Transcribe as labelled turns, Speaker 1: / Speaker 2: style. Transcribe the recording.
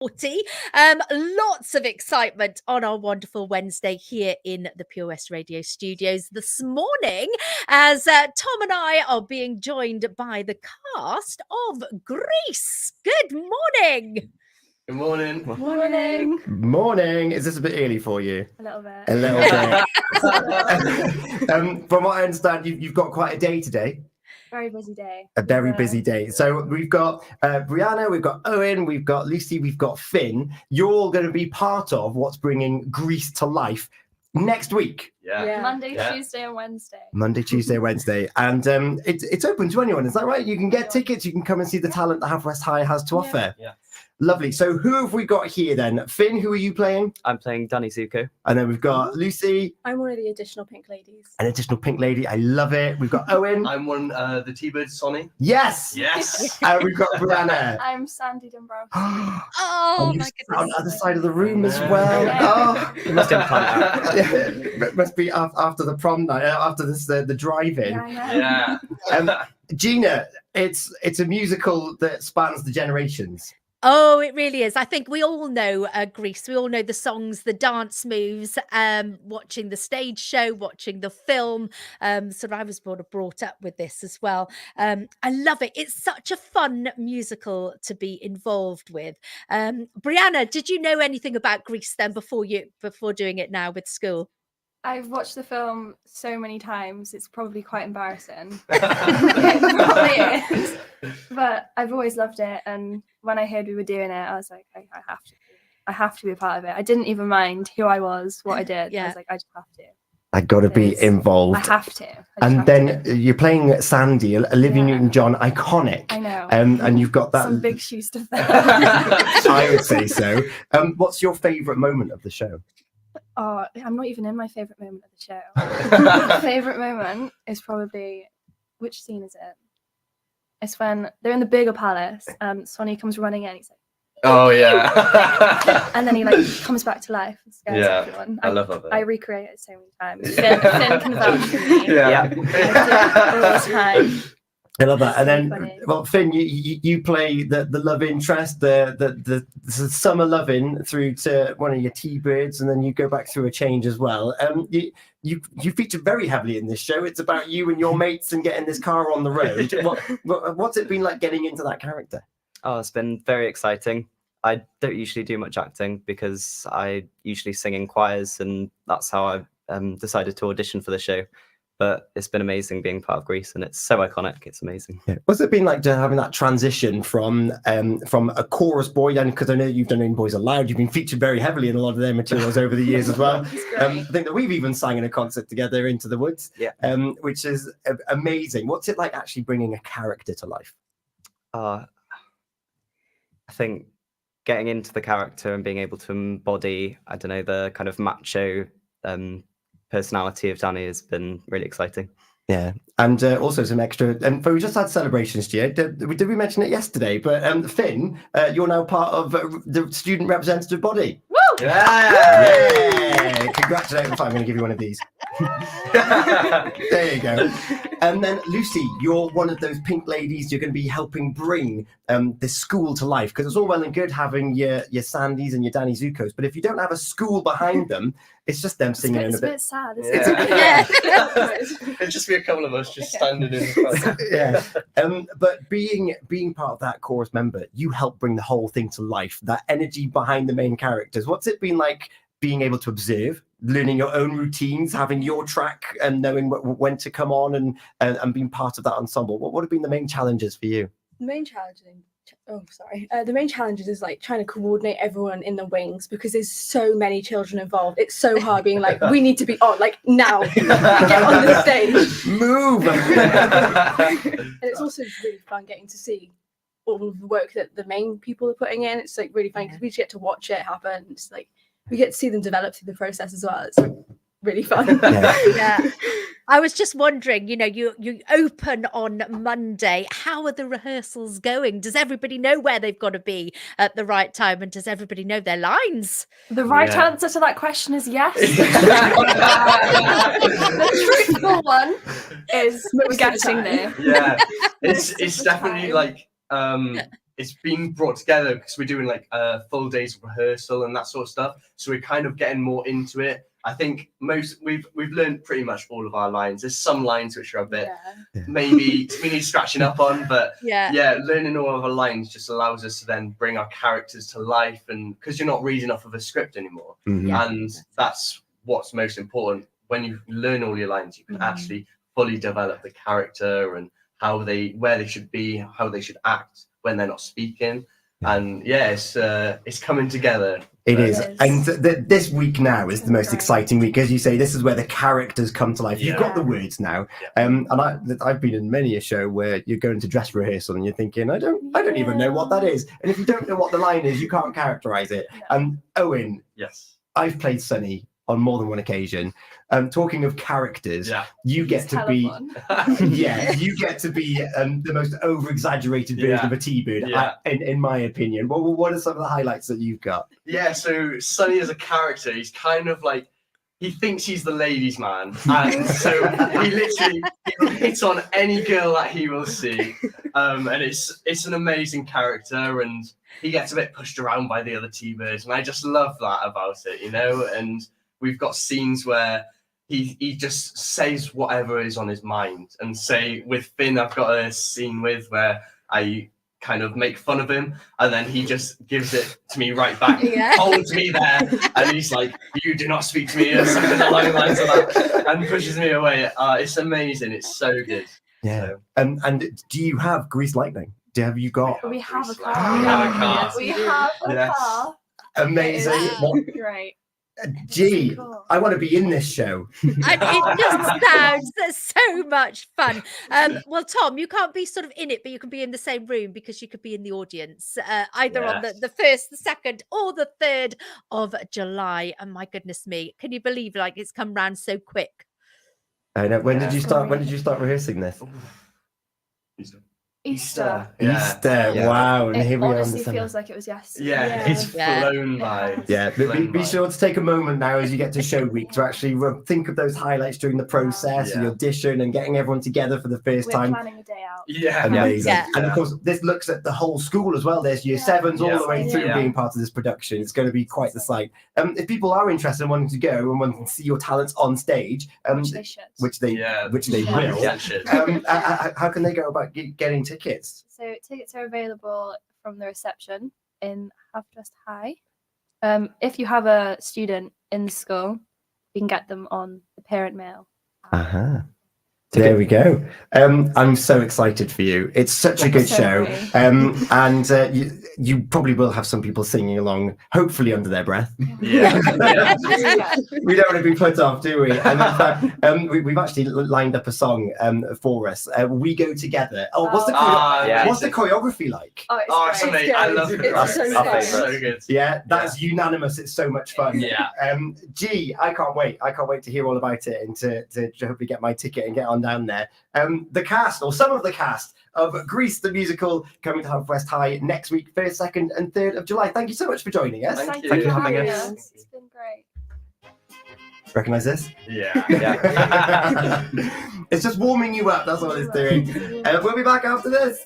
Speaker 1: 40. Lots of excitement on our wonderful Wednesday here in the Pure West Radio studios this morning, as Tom and I are being joined by the cast of Grease. Good morning.
Speaker 2: Good morning.
Speaker 3: Morning.
Speaker 4: Morning. Is this a bit early for you?
Speaker 3: A little bit.
Speaker 4: A little bit. From what I understand, you've got quite a day today.
Speaker 3: Very busy day.
Speaker 4: A very busy day. So we've got Brianna, we've got Owen, we've got Lucy, we've got Finn. You're all going to be part of what's bringing Grease to life next week.
Speaker 2: Yeah.
Speaker 3: Monday, Tuesday, and Wednesday.
Speaker 4: Monday, Tuesday, Wednesday. And it's open to anyone, is that right? You can get tickets, you can come and see the talent that Haverfordwest High has to offer.
Speaker 2: Yeah.
Speaker 4: Lovely. So who have we got here then? Finn, who are you playing?
Speaker 5: I'm playing Danny Zuko.
Speaker 4: And then we've got Lucy.
Speaker 3: I'm one of the additional pink ladies.
Speaker 4: An additional pink lady. I love it. We've got Owen.
Speaker 2: I'm one, the T-Bird Sonny.
Speaker 4: Yes.
Speaker 2: Yes.
Speaker 4: And we've got Brianna.
Speaker 3: I'm Sandy Dunbrow.
Speaker 1: Oh, my goodness.
Speaker 4: On the other side of the room as well.
Speaker 3: Yeah.
Speaker 4: Oh,
Speaker 5: You must implant out.
Speaker 4: it must be after the prom night, after this the drive-in.
Speaker 3: Yeah.
Speaker 4: Gina, it's a musical that spans the generations.
Speaker 1: Oh, it really is. I think we all know Grease. We all know the songs, the dance moves, watching the stage show, watching the film. So I was brought up with this as well. I love it. It's such a fun musical to be involved with. Brianna, did you know anything about Grease then before doing it now with school?
Speaker 3: I've watched the film so many times, it's probably quite embarrassing. It probably is. But I've always loved it, and when I heard we were doing it, I was like, I have to be a part of it. I didn't even mind who I was, what I did.
Speaker 1: Yeah.
Speaker 3: I was like, I just have to.
Speaker 4: I got to be involved.
Speaker 3: I have to.
Speaker 4: And then you're playing Sandy, Olivia Newton-John, iconic.
Speaker 3: I know.
Speaker 4: And you've got that.
Speaker 3: Some big shoes to fill.
Speaker 4: I would say so. What's your favourite moment of the show?
Speaker 3: Oh, I'm not even in my favourite moment of the show. My favourite moment is probably, which scene is it? It's when they're in the bigger palace. Sonny comes running in. He's like,
Speaker 2: Oh yeah.
Speaker 3: and then he comes back to life and scares everyone.
Speaker 2: I love that.
Speaker 3: I recreate it so many times. Finn can vouch for me.
Speaker 2: Yeah.
Speaker 3: I do it all the time.
Speaker 4: I love that. And
Speaker 3: So
Speaker 4: then,
Speaker 3: funny.
Speaker 4: well, Finn, you play the love interest, the summer loving through to one of your T-Birds, and then you go back through a change as well. You feature very heavily in this show. It's about you and your mates and getting this car on the road. What's it been like getting into that character?
Speaker 5: Oh, it's been very exciting. I don't usually do much acting because I usually sing in choirs, and that's how I decided to audition for the show. But it's been amazing being part of Grease, and it's so iconic. It's amazing. Yeah.
Speaker 4: What's it been like to having that transition from a chorus boy, and because I know you've done In Boys Aloud, you've been featured very heavily in a lot of their materials over the years as well. I think that we've even sang in a concert together, Into the Woods, which is amazing. What's it like actually bringing a character to life?
Speaker 5: I think getting into the character and being able to embody, I don't know, the kind of macho personality of Danny has been really exciting.
Speaker 4: Yeah, and also some extra. And we just had celebrations, Gio. Did we mention it yesterday? But Finn, you're now part of the student representative body.
Speaker 3: Woo!
Speaker 4: Yeah! Congratulations! I'm going to give you one of these. There you go. And then Lucy, you're one of those pink ladies. You're going to be helping bring the school to life, because it's all well and good having your Sandys and your Danny Zuko's, but if you don't have a school behind them, it's just them singing in a bit.
Speaker 3: It's a bit sad, isn't it?
Speaker 2: It'd just be a couple of us just standing in front.
Speaker 4: Yeah. But being part of that chorus member, you help bring the whole thing to life. That energy behind the main characters. What's it been like being able to observe, learning your own routines, having your track, and knowing when to come on and being part of that ensemble? What have been the main challenges for you?
Speaker 6: The main challenges is like trying to coordinate everyone in the wings, because there's so many children involved. It's so hard being like, we need to be on like now, get on the stage,
Speaker 4: move.
Speaker 6: And it's also really fun getting to see all of the work that the main people are putting in. It's like really fun because we just get to watch it happen. It's like we get to see them develop through the process as well. It's like really fun.
Speaker 1: Yeah. I was just wondering, you open on Monday. How are the rehearsals going? Does everybody know where they've got to be at the right time? And does everybody know their lines?
Speaker 3: The right answer to that question is yes. The truthful one is we're getting there.
Speaker 2: Yeah, it's definitely like it's been brought together because we're doing like full days of rehearsal and that sort of stuff. So we're kind of getting more into it. I think we've learned pretty much all of our lines. There's some lines which are a bit maybe we need scratching up on, but yeah, learning all of our lines just allows us to then bring our characters to life, and because you're not reading off of a script anymore, and that's what's most important. When you learn all your lines, you can actually fully develop the character and where they should be, how they should act when they're not speaking. And yeah, it's coming together.
Speaker 4: It is. And this week now is the most exciting week. As you say, this is where the characters come to life. You've got the words now. And I've been in many a show where you're going to dress rehearsal and you're thinking, I don't even know what that is. And if you don't know what the line is, you can't characterize it. And Owen,
Speaker 2: yes,
Speaker 4: I've played Sonny on more than one occasion. Talking of characters, you get to be you get to be the most over-exaggerated version of a T-Bird, in my opinion. What are some of the highlights that you've got?
Speaker 2: Yeah, so Sonny as a character, he's kind of like, he thinks he's the ladies' man, and so he'll hit on any girl that he will see, and it's an amazing character, and he gets a bit pushed around by the other T-Birds, and I just love that about it, you know. And we've got scenes where he just says whatever is on his mind. And say with Finn, I've got a scene where I kind of make fun of him, and then he just gives it to me right back, holds me there, and he's like, "You do not speak to me," or something along the lines of that, and pushes me away. It's amazing. It's so good.
Speaker 4: Yeah. So. And do you have Grease Lightning? Have you got?
Speaker 3: We have a car.
Speaker 2: We have a car.
Speaker 3: We have a car.
Speaker 4: Amazing.
Speaker 3: Great.
Speaker 4: Gee, I want to be in this show.
Speaker 1: It just sounds so much fun. Well, Tom, you can't be sort of in it, but you can be in the same room because you could be in the audience, either on the 1st, the 2nd, or the 3rd of July. And my goodness me, can you believe like it's come round so quick?
Speaker 4: I know. When did you start? When did you start rehearsing this?
Speaker 3: Easter.
Speaker 4: Wow. And here we are.
Speaker 3: Honestly feels like it was yesterday.
Speaker 2: Yeah, it's flown by.
Speaker 4: Yeah, be sure to take a moment now as you get to show week to actually think of those highlights during the process, the audition, and getting everyone together for the first time.
Speaker 3: We're planning a day out.
Speaker 2: Yeah,
Speaker 4: amazing. And of course, this looks at the whole school as well. There's year 7s all the way through being part of this production. It's going to be quite the sight. If people are interested in wanting to go and wanting to see your talents on stage, which they will, how can they go about getting tickets?
Speaker 3: So tickets are available from the reception in Haverfordwest High. If you have a student in the school, you can get them on the parent mail.
Speaker 4: There we go. I'm so excited for you. It's such a good show. And you probably will have some people singing along, hopefully under their breath.
Speaker 2: Yeah.
Speaker 4: We don't want to be put off, do we? And in fact, we've actually lined up a song for us. We Go Together. What's the choreography like?
Speaker 2: It's amazing. I love it.
Speaker 6: It's
Speaker 2: so good.
Speaker 4: Yeah, that's unanimous. It's so much fun.
Speaker 2: Yeah.
Speaker 4: I can't wait. I can't wait to hear all about it and to hopefully get my ticket and get on down there. The cast, or some of the cast of Grease the Musical, coming to Haverfordwest High next week, 1st, 2nd and 3rd of July. Thank you so much for joining us.
Speaker 3: Thank you
Speaker 4: for
Speaker 3: for
Speaker 4: having
Speaker 3: having
Speaker 4: us.
Speaker 3: It's been great.
Speaker 4: Recognize this?
Speaker 2: Yeah.
Speaker 4: It's just warming you up. That's what it's doing. We'll be back after this.